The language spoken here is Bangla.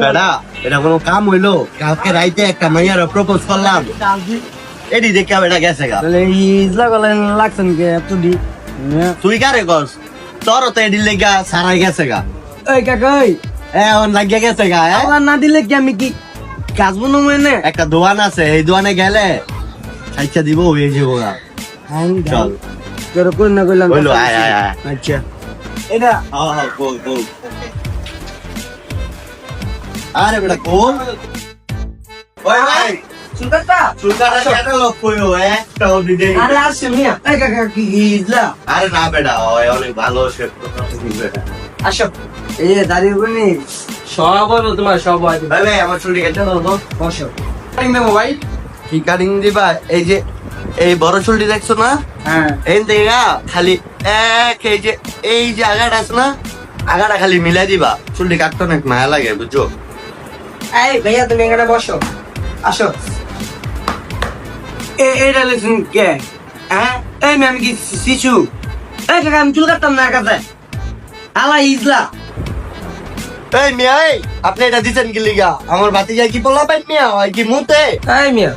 বেটা এটা কোনো কাম হইলো? কালকে রাইতে একটা মাইয়ার প্রপোজ করলাম, এডি দেখে বেটা গেছে গা। তাহলে ইজলা গলেন লাগছেন কে এত দি তুই কারে কস? তোর তো এডি লেগা সারাই গেছে গা। ওই কাকা ওই এখন লাগিয়ে গেছে গা। আবার না দিলে কি আমি কি কাজ বনো মনে একটা দোয়ান আছে, এই দোয়ানে গেলে সাইচা দিব, হয়ে যাবো গা। চল তোর কোন না কইলাম হইলো, আয় আয় আয়। আচ্ছা এটা বল বল। আরে বেটা কোন? ওই ভাই সুন্দরটা চুলকাটা কেন লোক কইও একটাও দিতে? আরে আসছে মিয়া এই কাকা কি ইজলা আরে না বেটা, ওই অনেক ভালো শেপ করতে বেটা। আসো এই যে দাঁড়িয়ে বনি সব হলো তোমার সব হয় ভাই ভাই আমার চুলটি কেটে দাও তো। বসো টাইম দেবো ভাই কি কাটিং দিবা? এই যে এই বড় চুলটি দেখছো না, হ্যাঁ এই দেখা খালি এই যে আগাটা আছে না, আগাটা খালি মিলাই দিবা। চুলটি কাটতে অনেক মায়া লাগে বুঝছো। এই ভাইয়া তুমি এখানে বসো আসো এটা লেখুন কে হ্যাঁ এই আমি কি শিশু এই কাকা আমি চুল কাটতাম না কাছে আলা ইজলা এই মিয়া, এই আপনি এটা দিচ্ছেন কি লিগা? আমার বাতি যায় কি বলা পাই মিয়া, হয় কি মুতে? এই মিয়া